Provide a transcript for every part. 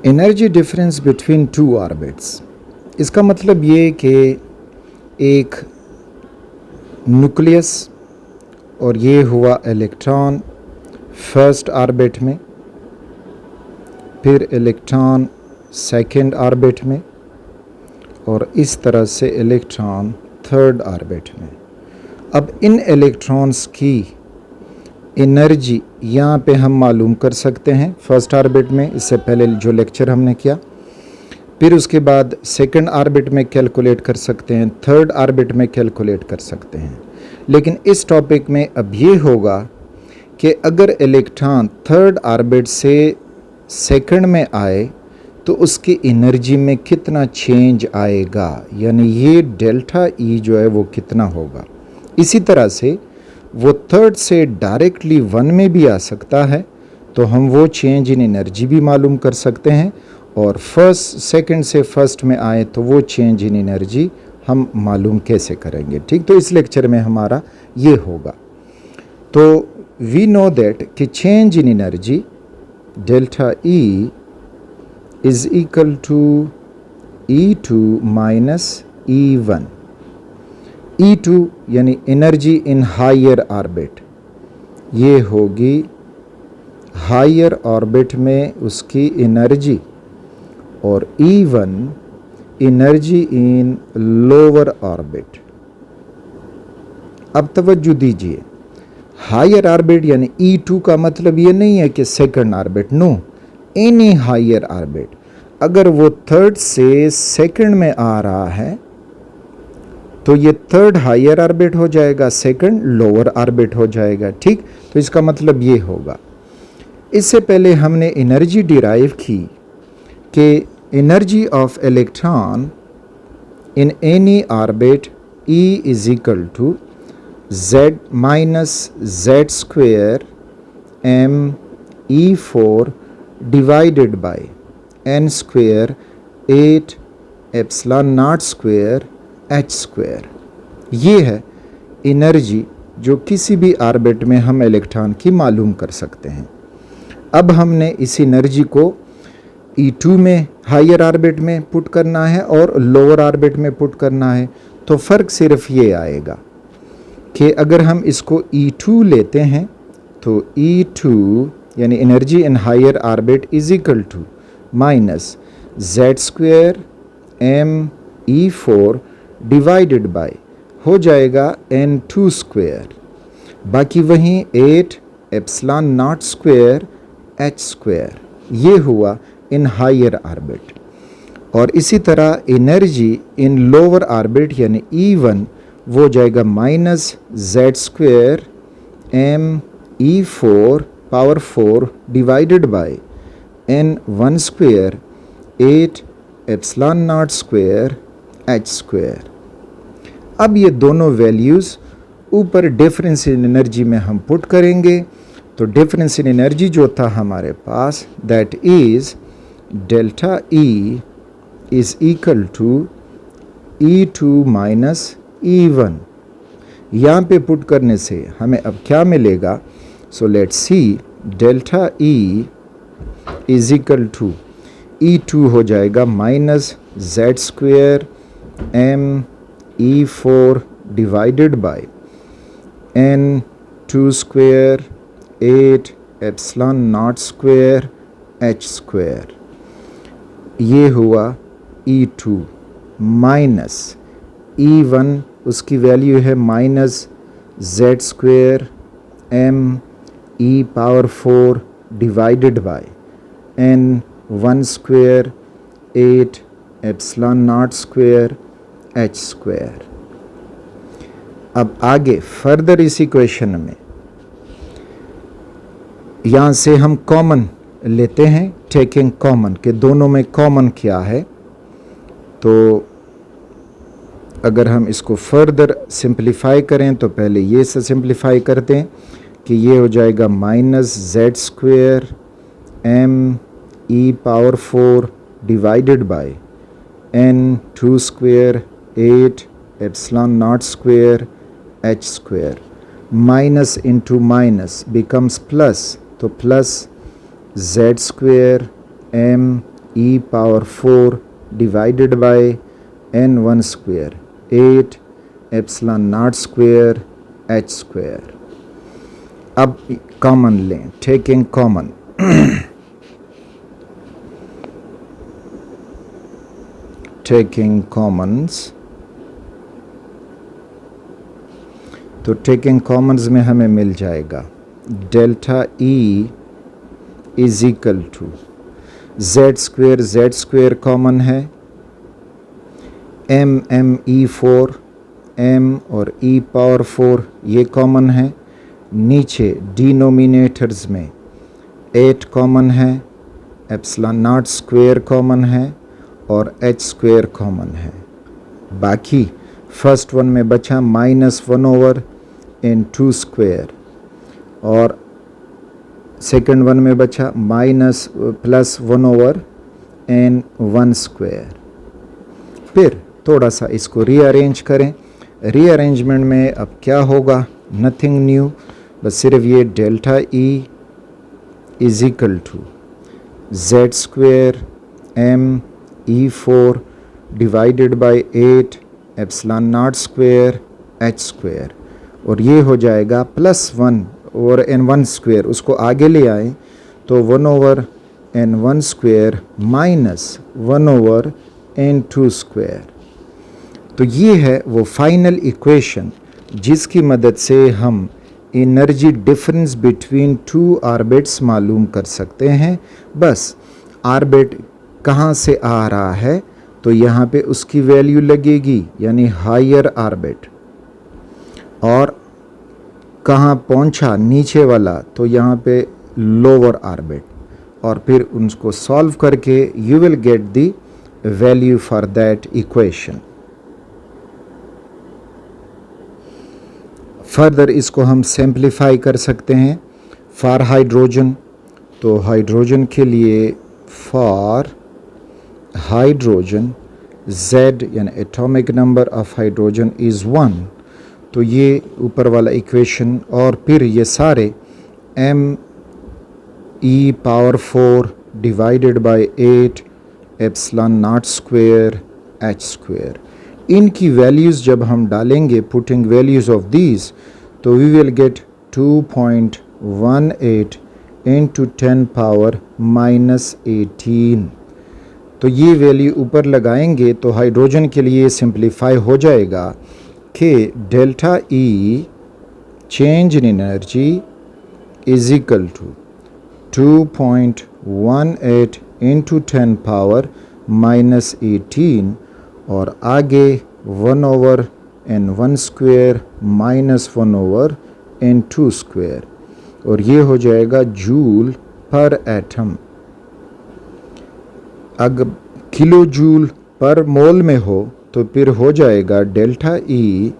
Energy difference between two orbits, इसका मतलब ये कि एक न्यूक्लियस और ये हुआ इलेक्ट्रॉन फर्स्ट ऑर्बिट में, फिर इलेक्ट्रॉन सेकंड ऑर्बिट में और इस तरह से इलेक्ट्रॉन थर्ड ऑर्बिट में। अब इन इलेक्ट्रॉन्स की एनर्जी यहाँ पे हम मालूम कर सकते हैं फर्स्ट ऑर्बिट में, इससे पहले जो लेक्चर हमने किया, फिर उसके बाद सेकंड ऑर्बिट में कैलकुलेट कर सकते हैं, थर्ड ऑर्बिट में कैलकुलेट कर सकते हैं। लेकिन इस टॉपिक में अब ये होगा कि अगर इलेक्ट्रॉन थर्ड ऑर्बिट से सेकंड में आए तो उसकी एनर्जी में कितना चेंज आएगा, यानी ये डेल्टा ई जो है वो कितना होगा। इसी तरह से वो थर्ड से डायरेक्टली वन में भी आ सकता है, तो हम वो चेंज इन एनर्जी भी मालूम कर सकते हैं, और फर्स्ट सेकंड से फर्स्ट में आए तो वो चेंज इन एनर्जी हम मालूम कैसे करेंगे। ठीक, तो इस लेक्चर में हमारा ये होगा। तो वी नो दैट कि change in energy delta E is equal to E2 minus E1। E2 यानी एनर्जी इन हायर ऑर्बिट, ये होगी हायर ऑर्बिट में उसकी एनर्जी, और E1 energy in lower orbit. अब तवज्जो दीजिए, हायर ऑर्बिट यानी E2 का मतलब ये नहीं है कि second orbit, no, any higher orbit. अगर वो थर्ड से सेकंड में आ रहा है तो ये थर्ड हायर ऑर्बिट हो जाएगा, सेकंड लोअर ऑर्बिट हो जाएगा। ठीक, तो इसका मतलब ये होगा। इससे पहले हमने एनर्जी डिराइव की कि energy of electron in any orbit E is equal to Z minus Z square ME4 divided by N square 8 epsilon naught square H square. ये है एनर्जी जो किसी भी ऑर्बिट में हम इलेक्ट्रॉन की मालूम कर सकते हैं। अब हमने इस एनर्जी को E2 में हायर ऑर्बिट में पुट करना है और लोअर ऑर्बिट में पुट करना है, तो फ़र्क सिर्फ ये आएगा कि अगर हम इसको E2 लेते हैं तो E2 यानी energy in higher orbit is equal to minus Z square ME4 divided by हो जाएगा N2 स्क्वेयर, बाकी वहीं 8 epsilon naught square H square. ये हुआ इन हायर ऑर्बिट। और इसी तरह एनर्जी इन लोअर ऑर्बिट यानी E1 वो हो जाएगा minus Z square ME4 power 4 divided by N1 square 8 epsilon naught square H square. अब ये दोनों वैल्यूज़ ऊपर डिफरेंस इन एनर्जी में हम पुट करेंगे, तो डिफरेंस इन एनर्जी जो था हमारे पास that is delta E is equal to E2 minus E1। यहाँ पे पुट करने से हमें अब क्या मिलेगा, so let's see, delta E is equal to E2 हो जाएगा minus Z square ME4 divided by N2 square 8 epsilon naught square H square. ये हुआ E2 माइनस E1, उसकी वैल्यू है minus Z square ME power 4 divided by N1 square 8 epsilon naught square H square. अब आगे further इस equation में यहाँ से हम कॉमन लेते हैं, टेकिंग कॉमन, के दोनों में कॉमन क्या है। तो अगर हम इसको फर्दर सिंप्लीफाई करें तो पहले ये से सिंप्लीफाई करते हैं कि ये हो जाएगा minus Z square ME power 4 divided by N2 square 8 epsilon naught square H square. Minus into minus becomes plus, तो plus Z square e power 4 divided by n1 square 8 epsilon naught square h square. अब common लें, taking common taking commons, तो taking commons में हमें मिल जाएगा delta E is equal to Z square common है, M E 4 M और E power 4 ये कॉमन है, नीचे डिनोमिनेटर्स में 8 कॉमन है, एप्सिलॉन नॉट स्क्वेयर कॉमन है और एच स्क्वेयर कॉमन है। बाकी फर्स्ट वन में बचा -1/n2 स्क्वेयर और सेकंड वन में बचा -+1/n1 स्क्वेयर। फिर थोड़ा सा इसको रीअरेंज करें। रीअरेंजमेंट में अब क्या होगा, नथिंग न्यू, बस सिर्फ ये delta E is equal to Z square M E 4 divided by 8 epsilon naught square H square, और ये हो जाएगा +1/n1 स्क्वेयर, उसको आगे ले आएँ तो 1/n1 स्क्वेयर -1/n2 स्क्वेयर। तो ये है वो फाइनल इक्वेशन जिसकी मदद से हम energy difference between two orbits मालूम कर सकते हैं। बस ऑर्बिट कहाँ से आ रहा है तो यहाँ पे उसकी वैल्यू लगेगी, यानी हायर ऑर्बिट, और कहाँ पहुँचा नीचे वाला तो यहाँ पे लोअर ऑर्बिट, और फिर उनको सॉल्व करके you will get the value for that equation. Further इसको हम सिंप्लीफाई कर सकते हैं फॉर हाइड्रोजन। तो हाइड्रोजन के लिए फॉर हाइड्रोजन Z यानी atomic number of hydrogen is 1, तो ये ऊपर वाला इक्वेशन, और फिर ये सारे m e power 4 divided by 8 epsilon naught square h square, इनकी वैल्यूज़ जब हम डालेंगे, पुटिंग वैल्यूज़ ऑफ दीज, तो we will get 2.18 into 10 power -18। तो ये वैल्यू ऊपर लगाएंगे तो हाइड्रोजन के लिए सिंप्लीफाई हो जाएगा कि delta E change in energy is equal to 2.18 into 10 power -18 और आगे 1/n1 स्क्वेयर -1/n2 स्क्वेयर, और ये हो जाएगा जूल पर एटम। अगर किलो जूल पर मोल में हो तो फिर हो जाएगा delta E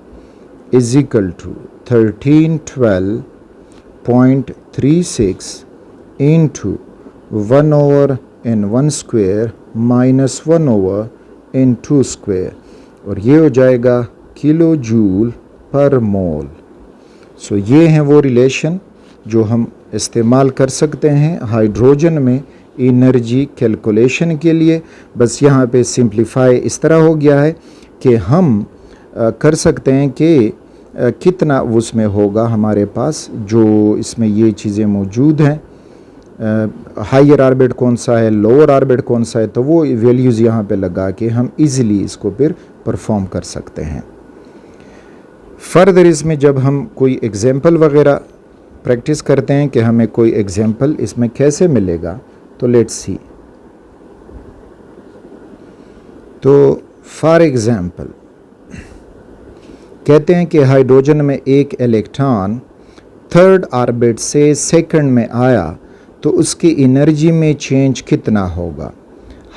is equal to 1312.36 into 1/n1 square -1/n2 square, और ये हो जाएगा किलो जूल पर मोल। सो ये हैं वो रिलेशन जो हम इस्तेमाल कर सकते हैं हाइड्रोजन में एनर्जी कैलकुलेशन के लिए। बस यहाँ पे सिंप्लीफाई इस तरह हो गया है कि हम कर सकते हैं कि कितना उसमें होगा हमारे पास, जो इसमें ये चीज़ें मौजूद हैं, हायर ऑर्बिट कौन सा है, लोअर ऑर्बिट कौन सा है, तो वो वैल्यूज़ यहाँ पे लगा के हम इजीली इसको फिर परफॉर्म कर सकते हैं। फर्दर इसमें जब हम कोई एग्जांपल वगैरह प्रैक्टिस करते हैं कि हमें कोई एग्जांपल इसमें कैसे मिलेगा, तो लेट्स सी। तो फॉर एग्जांपल कहते हैं कि हाइड्रोजन में एक इलेक्ट्रॉन थर्ड ऑर्बिट से सेकंड में आया तो उसकी एनर्जी में चेंज कितना होगा।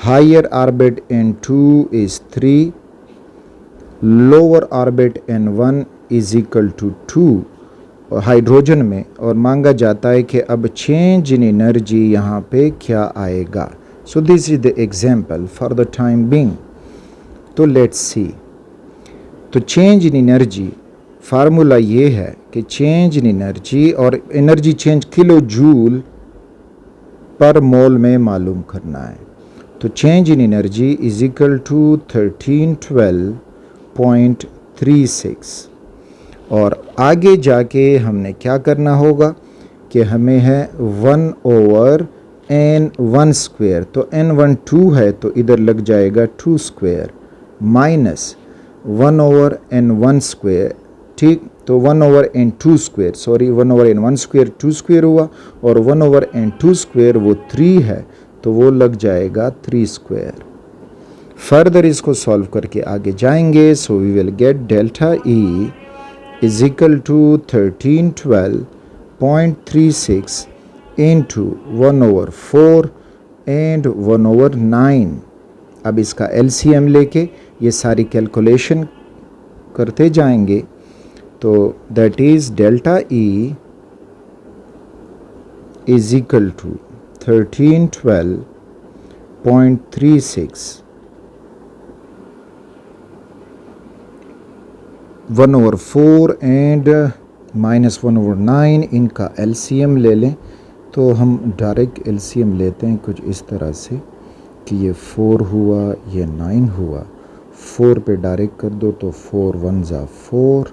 Higher orbit n2 is 3, lower orbit n1 is equal to 2 hydrogen में, और मांगा जाता है कि अब चेंज इन एनर्जी यहाँ पे क्या आएगा। So this is the example for the time being. तो लेट्स सी। तो चेंज इन एनर्जी फार्मूला ये है कि चेंज इन एनर्जी, और energy change kilojoule per mole में मालूम करना है, तो change in energy is equal to 1312.36। और आगे जाके हमने क्या करना होगा कि हमें है 1/n1²। तो n1 2 है तो इधर लग जाएगा 2² माइनस 1/n1²। ठीक, तो 1/n2², सॉरी 1/n1² 2² हुआ और 1/n2² वो 3 है तो वो लग जाएगा 3²। फर्दर इसको सॉल्व करके आगे जाएंगे। So we will get delta E is equal to 1312.36 into 1/4 and 1/9। अब इसका एलसीएम लेके ये सारी कैलकुलेशन करते जाएंगे तो that is delta E is equal to 1312.36 1/4 and minus 1/9। इनका एलसीएम ले लें तो हम डायरेक्ट एलसीएम लेते हैं कुछ इस तरह से कि ये 4 हुआ, ये 9 हुआ। 4 पे डायरेक्ट कर दो तो 4 1 ज़ा 4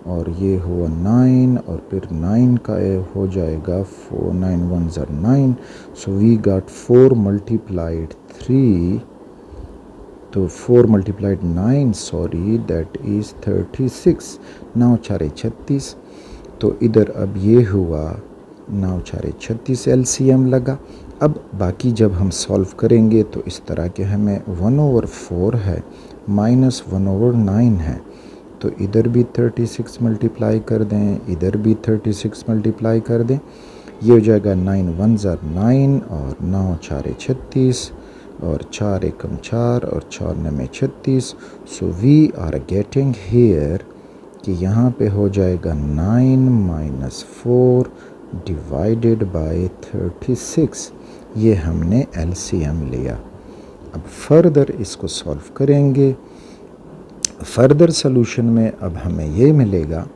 और ये हुआ 9 और फिर 9 का हो जाएगा 4 9 1 ज़ा 9। सो वी गॉट 4 मल्टीप्लाइड 3, तो 4 मल्टीप्लाइड 9 सॉरी दैट इज़ 36। 9 4 36, तो इधर अब ये हुआ 9 4 36 एलसीएम लगा। अब बाकी जब हम सॉल्व करेंगे तो इस तरह के हमें 1/4 है माइनस 1/9 है तो इधर भी 36 मल्टीप्लाई कर दें, इधर भी 36 मल्टीप्लाई कर दें। ये हो जाएगा 9 1 ज़ा 9 और 9 4 36 और 4 एकम 4 और 4 9 36। So we are getting here कि यहाँ पे हो जाएगा 9 माइनस 4 डिवाइडेड बाय 36। ये हमने एलसीएम लिया। अब फर्दर इसको सॉल्व करेंगे। फर्दर सॉल्यूशन में अब हमें ये मिलेगा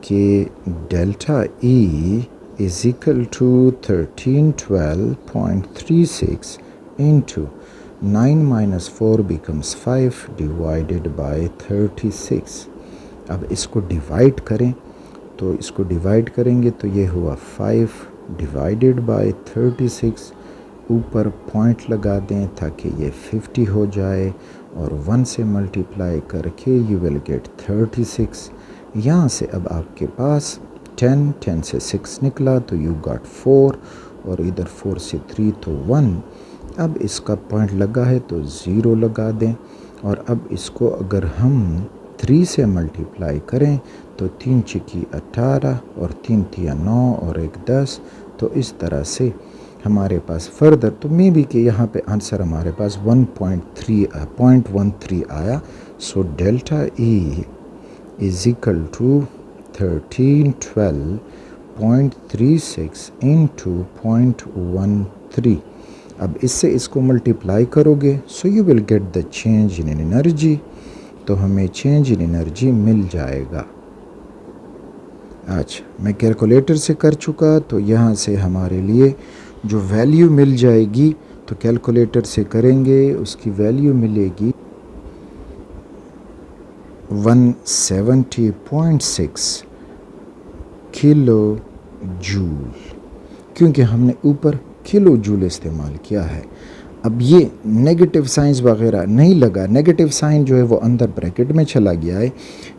कि delta E is equal to 1312.36 into 9 minus 4 becomes 5 divided by 36। अब इसको डिवाइड करें तो इसको डिवाइड करेंगे तो ये हुआ 5 डिवाइडेड बाय 36। ऊपर पॉइंट लगा दें ताकि ये 50 हो जाए और 1 से मल्टीप्लाई करके यू विल गेट 36। यहाँ से अब आपके पास 10 10 से 6 निकला तो यू गॉट 4 और इधर 4 से 3 तो 1। अब इसका पॉइंट लगा है तो 0 लगा दें और अब इसको अगर हम 3 से मल्टीप्लाई करें तो 3 चिकी 18 और 3 तिया 9 और 1 10। तो इस तरह से हमारे पास फर्दर तो मे बी कि यहाँ पे आंसर हमारे पास 1.13 आया। So delta E is equal to 1312.36 into 0.13। अब इससे इसको मल्टीप्लाई करोगे so you will get the change in energy. तो हमें चेंज इन एनर्जी मिल जाएगा। अच्छा, मैं कैलकुलेटर से कर चुका तो यहाँ से हमारे लिए जो वैल्यू मिल जाएगी तो कैलकुलेटर से करेंगे उसकी वैल्यू मिलेगी 170.6 किलो जूल, क्योंकि हमने ऊपर किलो जूल इस्तेमाल किया है। अब ये नेगेटिव साइंस वगैरह नहीं लगा, नेगेटिव साइन जो है वो अंदर ब्रैकेट में चला गया है।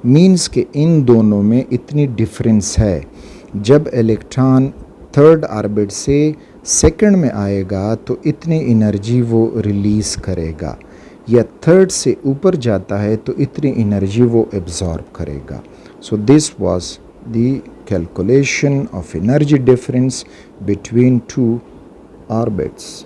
मींस कि इन दोनों में इतनी डिफरेंस है। जब इलेक्ट्रॉन थर्ड ऑर्बिट से सेकंड में आएगा तो इतनी एनर्जी वो रिलीज़ करेगा, या थर्ड से ऊपर जाता है तो इतनी एनर्जी वो एब्जॉर्ब करेगा। So this was the calculation of energy difference between two orbits.